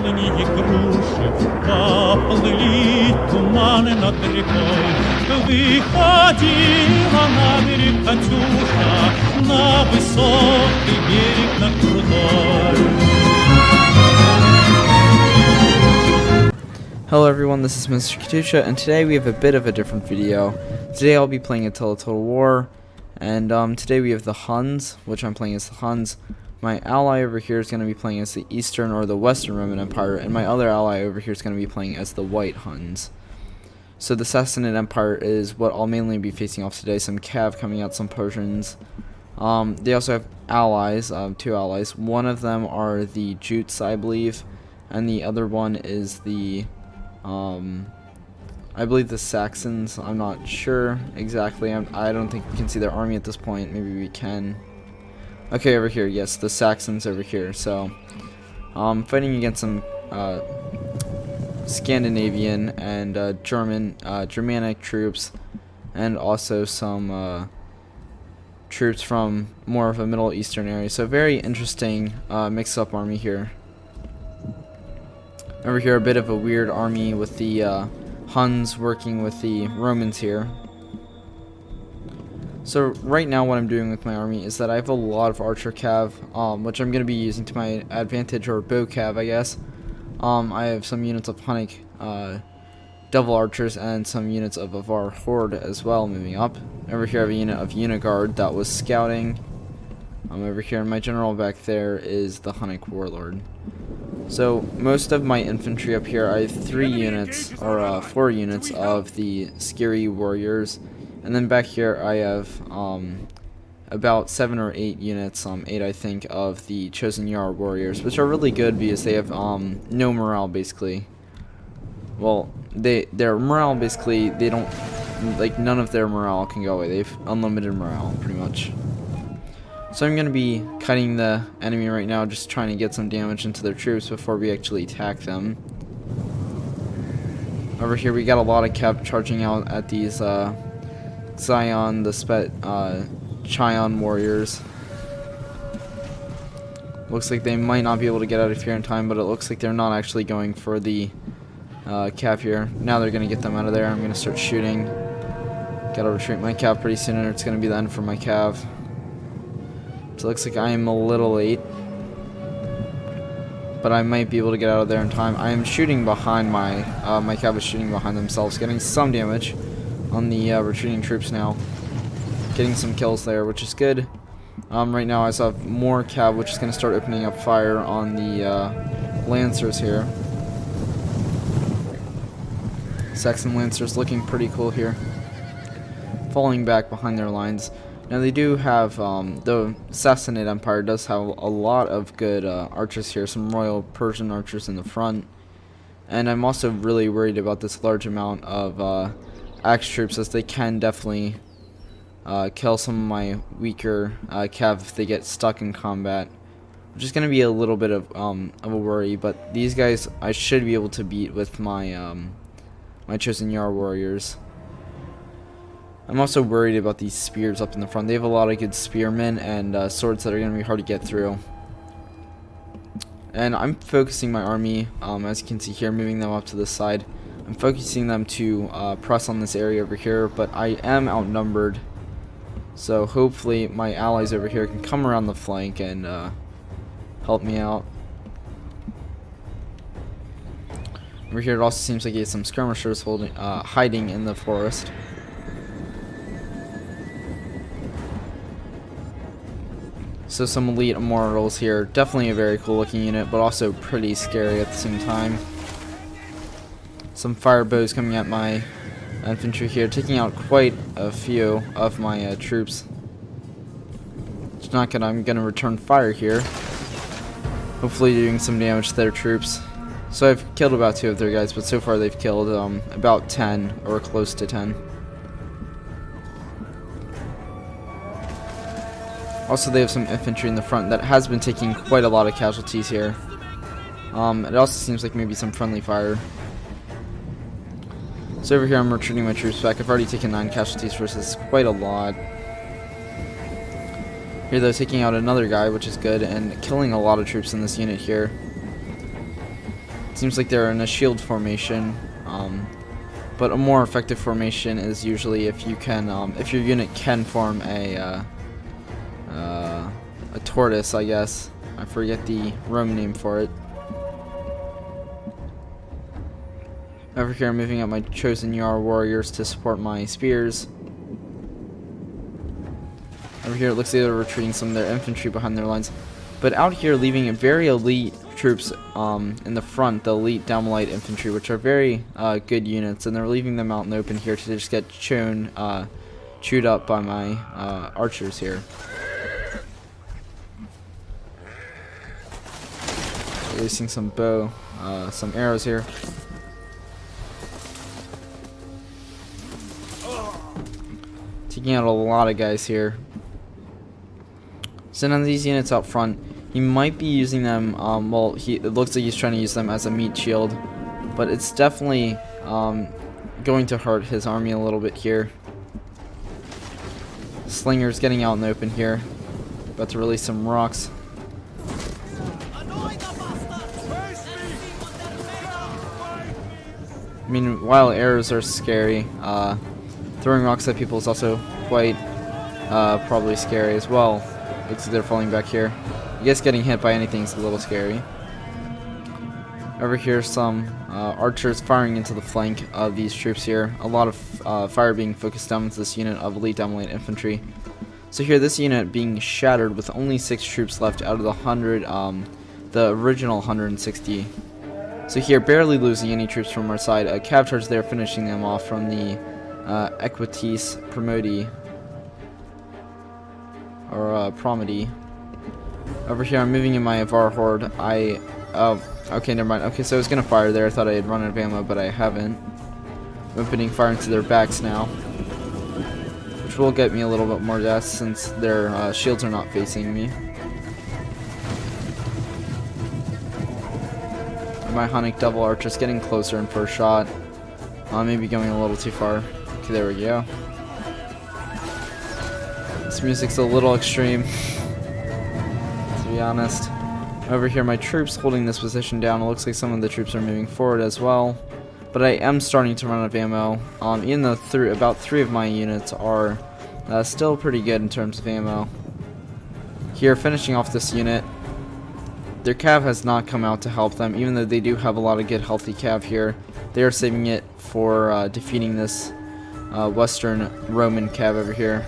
весенние груши, поплыли туманы над рекой. Выходила на берег Катюша, на высокий берег, на крутой. Hello everyone, this is Mr. Katyusha, and today we have a bit of a different video. Today I'll be playing Attila Total War, and today we have the Huns, which I'm playing as the Huns. My ally over here is going to be playing as the Eastern or the Western Roman Empire, and my other ally over here is going to be playing as the White Huns. So the Sassanid Empire is what I'll mainly be facing off today. Some Cav coming out, some Persians. They also have allies, two allies. One of them are the Jutes, I believe, and the other one is the I believe the Saxons. I'm not sure exactly. I don't think we can see their army at this point. Maybe we can. Okay, over here. Yes, the Saxons over here. So, fighting against some Scandinavian and Germanic troops, and also some troops from more of a Middle Eastern area. So, very interesting mix-up army here. Over here, a bit of a weird army with the Huns working with the Romans here. So right now what I'm doing with my army is that I have a lot of archer cav, which I'm going to be using to my advantage, or bow cav, I guess. I have some units of Hunnic devil archers and some units of Avar horde as well moving up. Over here I have a unit of Uniguard that was scouting. Over here, my general back there is the Hunnic warlord. So most of my infantry up here, I have 3 units, or 4 units of the Scary warriors, and then back here I have about 7 or 8 units, 8 I think, of the Chosen Yar warriors, which are really good because they have no morale basically. Well, their morale basically, they don't, like, none of their morale can go away. They have unlimited morale pretty much. So I'm going to be cutting the enemy right now, just trying to get some damage into their troops before we actually attack them. Over here we got a lot of cav charging out at these Zion, the Chion warriors. Looks like they might not be able to get out of here in time, but it looks like they're not actually going for the cav here. Now they're going to get them out of there. I'm going to start shooting. Gotta retreat my cav pretty soon, or it's going to be the end for my cav. So it looks like I am a little late, but I might be able to get out of there in time. I am shooting behind my cav is shooting behind themselves, getting some damage on the retreating troops now. Getting some kills there, which is good. Right now I also have more cav, which is going to start opening up fire on the Lancers here. Saxon Lancers looking pretty cool here, falling back behind their lines. Now they do have, the Sassanid Empire does have a lot of good archers here, some Royal Persian archers in the front. And I'm also really worried about this large amount of axe troops, as they can definitely kill some of my weaker cav if they get stuck in combat. Which is going to be a little bit of a worry, but these guys I should be able to beat with my, my Chosen Yar warriors. I'm also worried about these spears up in the front. They have a lot of good spearmen and swords that are going to be hard to get through. And I'm focusing my army, as you can see here, moving them up to this side. I'm focusing them to press on this area over here, but I am outnumbered. So hopefully my allies over here can come around the flank and help me out. Over here it also seems like he has some skirmishers hiding in the forest. So some elite immortals here. Definitely a very cool looking unit, but also pretty scary at the same time. Some fire bows coming at my infantry here, taking out quite a few of my troops. It's not good. I'm gonna return fire here, hopefully doing some damage to their troops. So I've killed about 2 of their guys, but so far they've killed about 10 or close to 10. Also, they have some infantry in the front that has been taking quite a lot of casualties here. It also seems like maybe some friendly fire. So over here I'm retreating my troops back. I've already taken 9 casualties versus quite a lot. Here they're taking out another guy, which is good, and killing a lot of troops in this unit here. Seems like they're in a shield formation. But a more effective formation is usually if you can, if your unit can form a tortoise, I guess. I forget the Roman name for it. Over here, I'm moving up my chosen Yar warriors to support my spears. Over here, it looks like they're retreating some of their infantry behind their lines. But out here, leaving a very elite troops in the front, the elite Damalite infantry, which are very good units, and they're leaving them out in the open here to just get chewed up by my archers here. Releasing some bow, some arrows here. Taking out a lot of guys here. So none of these units out front, he might be using them, well, it looks like he's trying to use them as a meat shield, but it's definitely going to hurt his army a little bit here. Slinger's getting out in the open here, about to release some rocks. I mean, while arrows are scary, throwing rocks at people is also quite probably scary as well. Looks like they're falling back here. I guess getting hit by anything is a little scary. Over here, some archers firing into the flank of these troops here. A lot of fire being focused down into this unit of elite Damalite infantry. So here, this unit being shattered with only 6 troops left out of the 100, the original 160. So here, barely losing any troops from our side. A cav charge there, finishing them off from the Equites Promodi. Or Promedy. Over here, I'm moving in my Avar Horde. Oh, okay, never mind. Okay, so I was gonna fire there. I thought I had run out of ammo, but I haven't. I'm putting fire into their backs now, which will get me a little bit more deaths since their shields are not facing me. My Hunnic double archers getting closer in first shot. Maybe going a little too far. Okay, there we go. This music's a little extreme, to be honest. Over here, my troops holding this position down. It looks like some of the troops are moving forward as well. But I am starting to run out of ammo. Even though about 3 of my units are still pretty good in terms of ammo. Here, finishing off this unit. Their cav has not come out to help them, even though they do have a lot of good healthy cav here. They are saving it for defeating this Western Roman cav over here,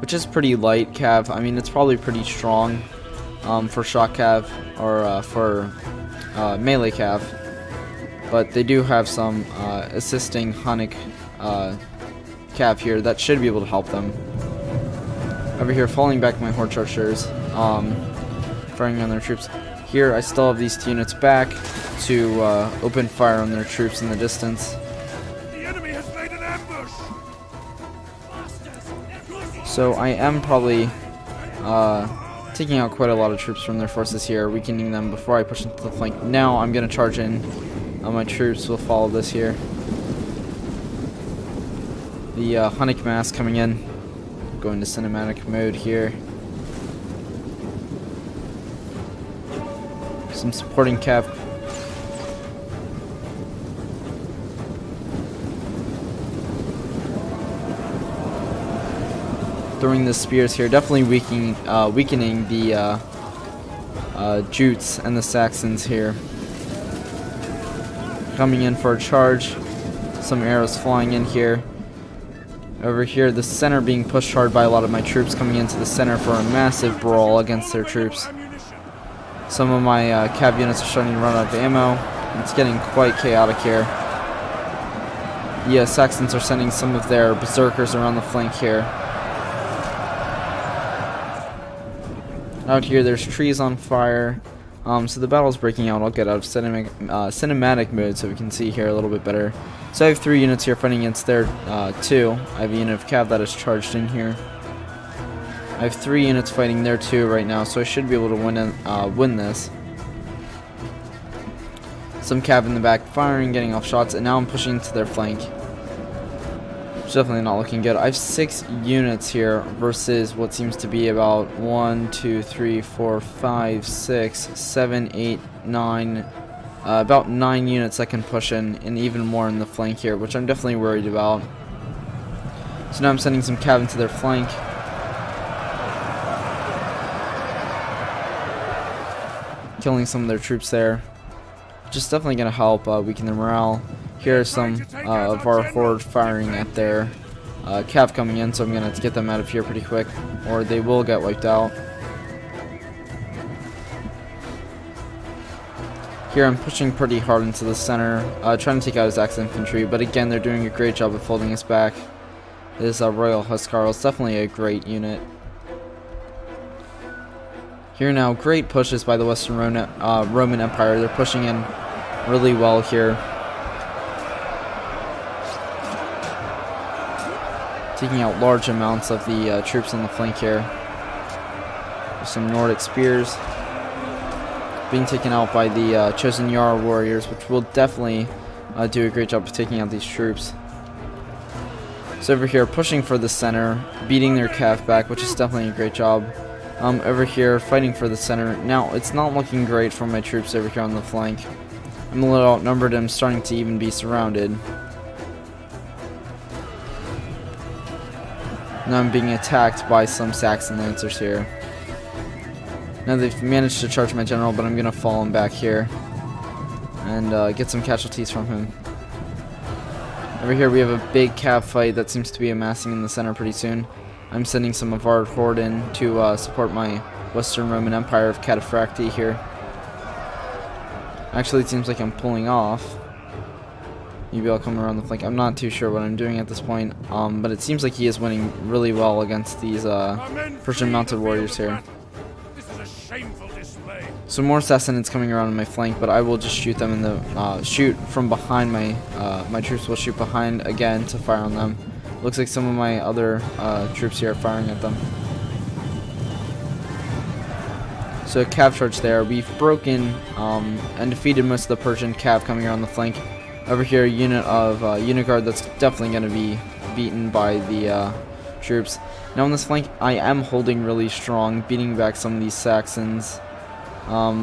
which is pretty light cav. I mean, it's probably pretty strong for shock cav or for melee cav, but they do have some assisting Hunnic cav here that should be able to help them. Over here, falling back my horde archers, firing on their troops. Here, I still have these 2 units back to open fire on their troops in the distance. The enemy has made an ambush. So I am probably taking out quite a lot of troops from their forces here, weakening them before I push into the flank. Now I'm going to charge in. My troops will follow this here. The Hunnic mass coming in. Going to cinematic mode here. Some supporting cav. Throwing the spears here, definitely weakening the Jutes and the Saxons here. Coming in for a charge. Some arrows flying in here. Over here, the center being pushed hard by a lot of my troops coming into the center for a massive brawl against their troops. Some of my cav units are starting to run out of ammo. It's getting quite chaotic here. The Saxons are sending some of their berserkers around the flank here. Out here, there's trees on fire. So the battle's breaking out. I'll get out of cinematic mode so we can see here a little bit better. So I have 3 units here fighting against their 2. I have a unit of cav that is charged in here. I have 3 units fighting there too right now, so I should be able to win this. Some cav in the back firing, getting off shots, and now I'm pushing to their flank. It's definitely not looking good. I have 6 units here versus what seems to be about 1, 2, 3, 4, 5, 6, 7, 8, 9, about 9 units I can push in, and even more in the flank here, which I'm definitely worried about. So now I'm sending some cav into their flank. Killing some of their troops there. Just definitely going to help weaken their morale. Here are some of our horde firing at their cav coming in, so I'm going to have to get them out of here pretty quick, or they will get wiped out. Here I'm pushing pretty hard into the center, trying to take out his axe infantry, but again they're doing a great job of holding us back. This Royal Hussar is definitely a great unit. Here now, great pushes by the Western Roman Empire. They're pushing in really well here. Taking out large amounts of the troops on the flank here. There's some Nordic spears being taken out by the Chosen Jarl warriors, which will definitely do a great job of taking out these troops. So over here, pushing for the center, beating their cav back, which is definitely a great job. Over here, fighting for the center. Now, it's not looking great for my troops over here on the flank. I'm a little outnumbered and I'm starting to even be surrounded. Now I'm being attacked by some Saxon lancers here. Now they've managed to charge my general, but I'm going to fall him back here and get some casualties from him. Over here we have a big cav fight that seems to be amassing in the center pretty soon. I'm sending some of our horde in to support my Western Roman Empire of Katyusha here. Actually, it seems like I'm pulling off. Maybe I'll come around the flank. I'm not too sure what I'm doing at this point, but it seems like he is winning really well against these Persian mounted warriors here. So more assassins coming around on my flank, but I will just shoot them in the shoot from behind. My troops will shoot behind again to fire on them. Looks like some of my other troops here are firing at them. So cav charge there. We've broken and defeated most of the Persian cav coming around the flank. Over here, a unit of unit guard that's definitely going to be beaten by the troops. Now on this flank, I am holding really strong, beating back some of these Saxons,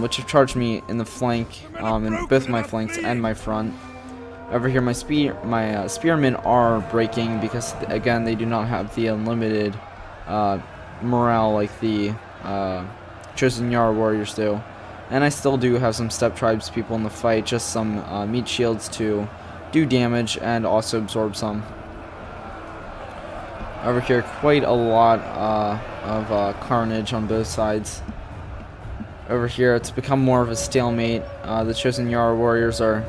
which have charged me in the flank, in both my flanks and my front. Over here, my spearmen are breaking because, again, they do not have the unlimited morale like the Chosen Jarl warriors do. And I still do have some steppe tribes people in the fight, just some meat shields to do damage and also absorb some. Over here, quite a lot of carnage on both sides. Over here, it's become more of a stalemate. The Chosen Jarl warriors are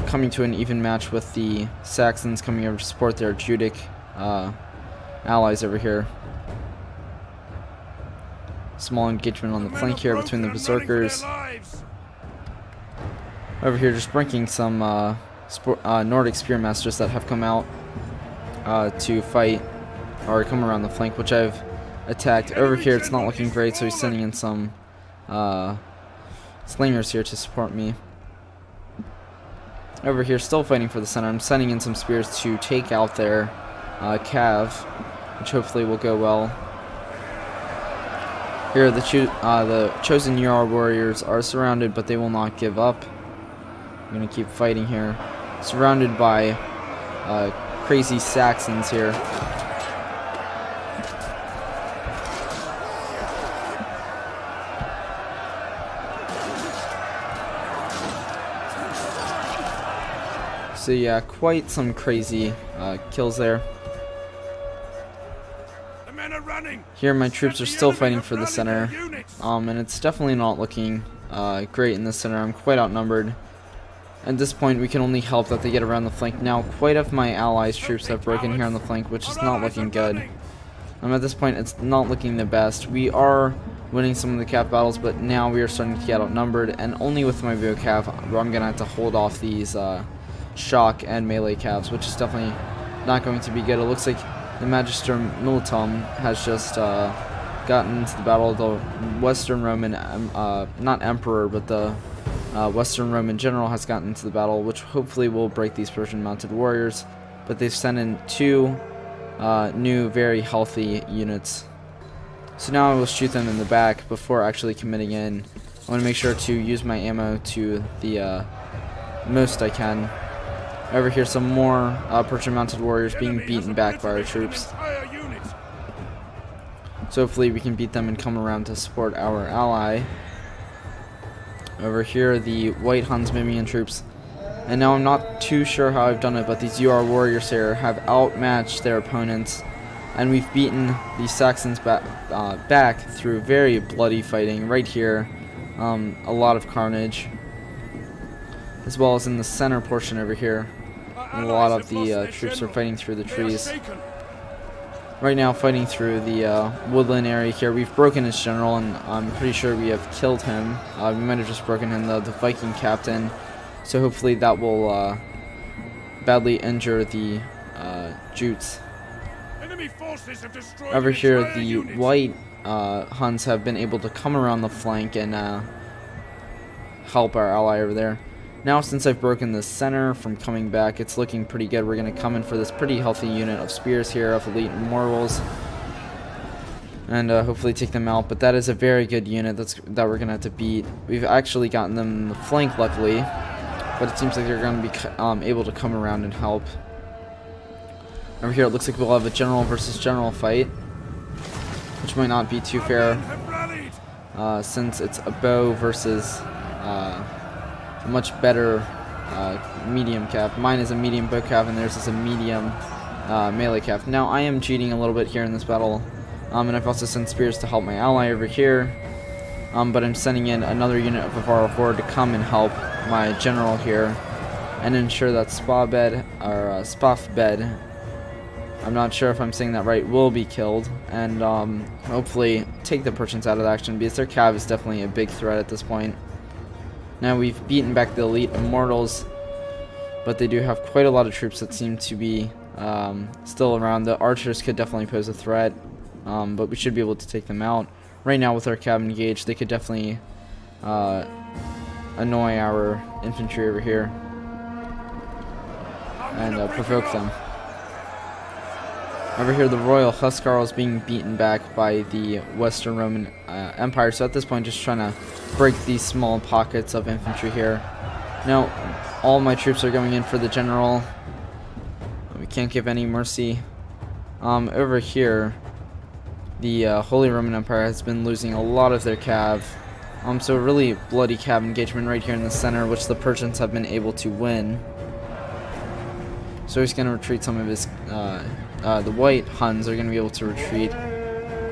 coming to an even match with the Saxons coming over to support their Judic allies over here. Small engagement on the flank here between the berserkers. Over here, just breaking some Nordic spearmasters that have come out to fight or come around the flank, which I've attacked. Over here, it's not looking great, so he's sending in some slingers here to support me. Over here, still fighting for the center. I'm sending in some spears to take out their cav, which hopefully will go well. Here, the Chosen Jarl warriors are surrounded, but they will not give up. I'm going to keep fighting here. Surrounded by crazy Saxons here. So yeah, quite some crazy kills there. Here my troops are still fighting for the center, and it's definitely not looking great in the center. I'm quite outnumbered. At this point we can only help that they get around the flank. Now quite of my allies' troops have broken here on the flank, which is not looking good. At this point it's not looking the best. We are winning some of the cav battles, but now we are starting to get outnumbered, and only with my VO cav I'm going to have to hold off these shock and melee cavs, which is definitely not going to be good. It looks like the Magister Militum has just gotten into the battle. The Western Roman, not Emperor, but the Western Roman general has gotten into the battle, which hopefully will break these Persian mounted warriors. but they've sent in 2 new very healthy units. So now I will shoot them in the back before actually committing in. I want to make sure to use my ammo to the most I can. Over here, some more Persian mounted warriors being beaten back by our troops. So hopefully we can beat them and come around to support our ally. Over here, the white Huns Mimian troops. And now I'm not too sure how I've done it, but these UR warriors here have outmatched their opponents. And we've beaten the Saxons back through very bloody fighting right here. A lot of carnage. As well as in the center portion over here. And a lot of the troops are fighting through the trees. Right now, fighting through the woodland area here. We've broken his general, and I'm pretty sure we have killed him. We might have just broken him, the Viking captain. So hopefully that will badly injure the Jutes. Over here, the white Huns have been able to come around the flank and help our ally over there. Now, since I've broken the center from coming back, it's looking pretty good. We're going to come in for this pretty healthy unit of spears here, of elite immortals, and hopefully take them out. But that is a very good unit that we're going to have to beat. We've actually gotten them in the flank, luckily, but it seems like they're going to be able to come around and help. Over here, it looks like we'll have a general versus general fight, which might not be too fair, since it's a bow versus a much better medium cap. Mine is a medium bow cap, and theirs is a medium melee cap. Now, I am cheating a little bit here in this battle, and I've also sent spears to help my ally over here, but I'm sending in another unit of our horde to come and help my general here and ensure that Spafbed, I'm not sure if I'm saying that right, will be killed, and hopefully take the Persians out of action, because their cav is definitely a big threat at this point. Now, we've beaten back the elite immortals, but they do have quite a lot of troops that seem to be still around. The archers could definitely pose a threat, but we should be able to take them out. Right now, with our cav engaged, they could definitely annoy our infantry over here and provoke them. Over here, the Royal Husscarl is being beaten back by the Western Roman Empire. So at this point, just trying to break these small pockets of infantry here. Now, all my troops are going in for the general. We can't give any mercy. Over here, the Holy Roman Empire has been losing a lot of their cav. So a really bloody cav engagement right here in the center, which the Persians have been able to win. So he's going to retreat some of his... the white Huns are going to be able to retreat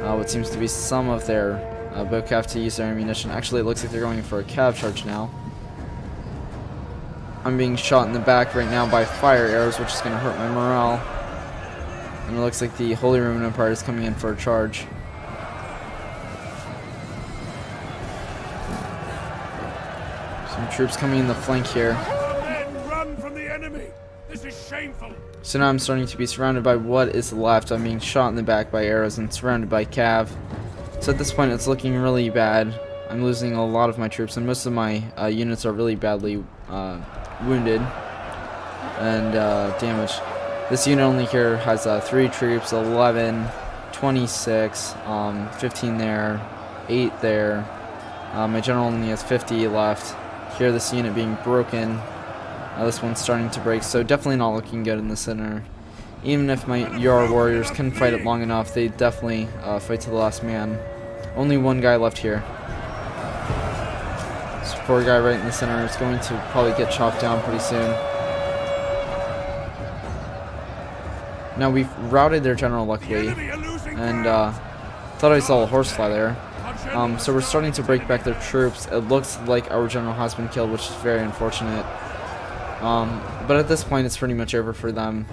what seems to be some of their bow cav to use their ammunition. Actually, it looks like they're going for a cav charge now. I'm being shot in the back right now by fire arrows, which is going to hurt my morale. And it looks like the Holy Roman Empire is coming in for a charge. Some troops coming in the flank here. Run from the enemy. This is shameful. So now I'm starting to be surrounded by what is left. I'm being shot in the back by arrows and surrounded by cav. So at this point, it's looking really bad. I'm losing a lot of my troops, and most of my units are really badly wounded and damaged. This unit only here has 3 troops, 11, 26, 15 there, 8 there. My general only has 50 left. Here, this unit being broken. This one's starting to break, so definitely not looking good in the center. Even if my UR warriors can fight it long enough, they definitely fight to the last man. Only one guy left here. This poor guy right in the center is going to probably get chopped down pretty soon. Now, we've routed their general, luckily, and thought I saw a horsefly there. So we're starting to break back their troops. It looks like our general has been killed, which is very unfortunate. But at this point, it's pretty much over for them.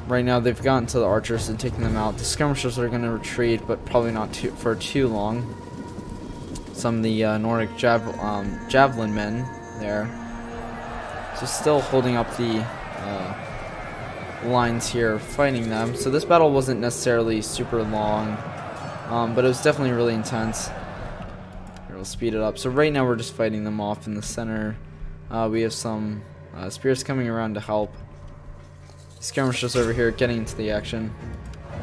Right now, they've gotten to the archers and taken them out. The skirmishers are going to retreat, but probably not for too long. Some of the Nordic javelin men there. So still holding up the lines here, fighting them. So this battle wasn't necessarily super long, but it was definitely really intense. Here, we'll speed it up. So right now we're just fighting them off in the center. We have some Spears coming around to help. Skirmishers over here getting into the action. The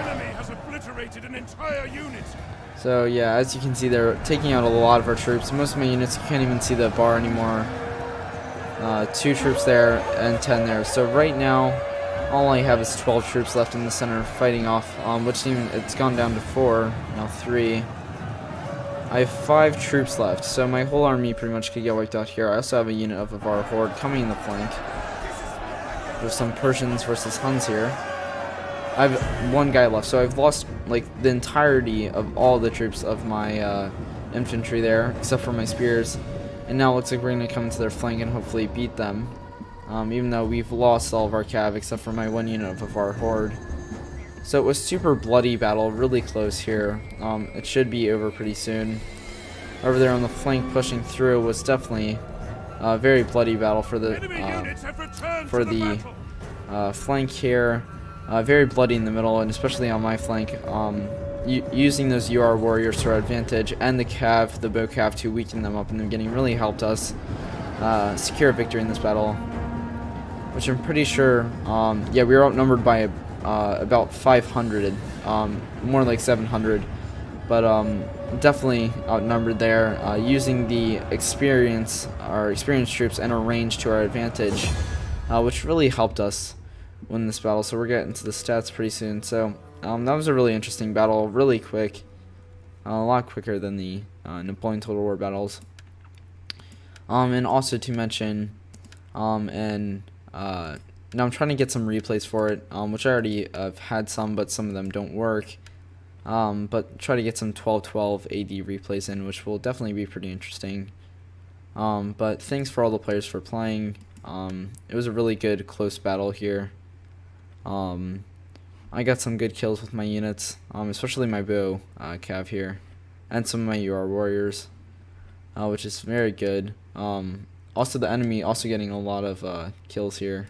enemy has obliterated an entire unit. So yeah, as you can see, they're taking out a lot of our troops. Most of my units, you can't even see the bar anymore. 2 troops there and 10 there. So right now, all I have is 12 troops left in the center fighting off, which even it's gone down to 4, now 3. I have 5 troops left, so my whole army pretty much could get wiped out here. I also have a unit of our horde coming in the flank. There's some Persians versus Huns here. I have 1 guy left, so I've lost like the entirety of all the troops of my infantry there, except for my spears. And now it looks like we're going to come into their flank and hopefully beat them. Even though we've lost all of our cav except for my 1 unit of our horde. So it was super bloody battle, really close here. It should be over pretty soon. Over there on the flank pushing through was definitely a very bloody battle for the flank here. Very bloody in the middle, and especially on my flank. Using those UR warriors to our advantage and the cav, the bow cav, to weaken them up in the beginning really helped us secure a victory in this battle, which I'm pretty sure, yeah, we were outnumbered by about 500, more like 700, but definitely outnumbered there, using the our experienced troops and our range to our advantage, which really helped us win this battle. So we're getting to the stats pretty soon. So that was a really interesting battle, really quick, a lot quicker than the Napoleon Total War battles. And also to mention, now I'm trying to get some replays for it, which I already have had some, but some of them don't work. But try to get some 1212 AD replays in, which will definitely be pretty interesting. But thanks for all the players for playing. It was a really good close battle here. I got some good kills with my units, especially my bow cav here, and some of my UR warriors, which is very good. Also the enemy also getting a lot of kills here.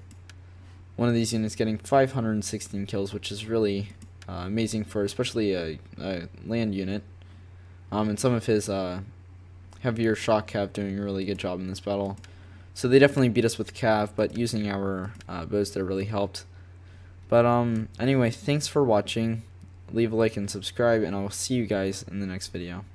One of these units getting 516 kills, which is really amazing for especially a land unit. And some of his heavier shock cav doing a really good job in this battle. So they definitely beat us with cav, but using our bows there really helped. But anyway, thanks for watching. Leave a like and subscribe, and I will see you guys in the next video.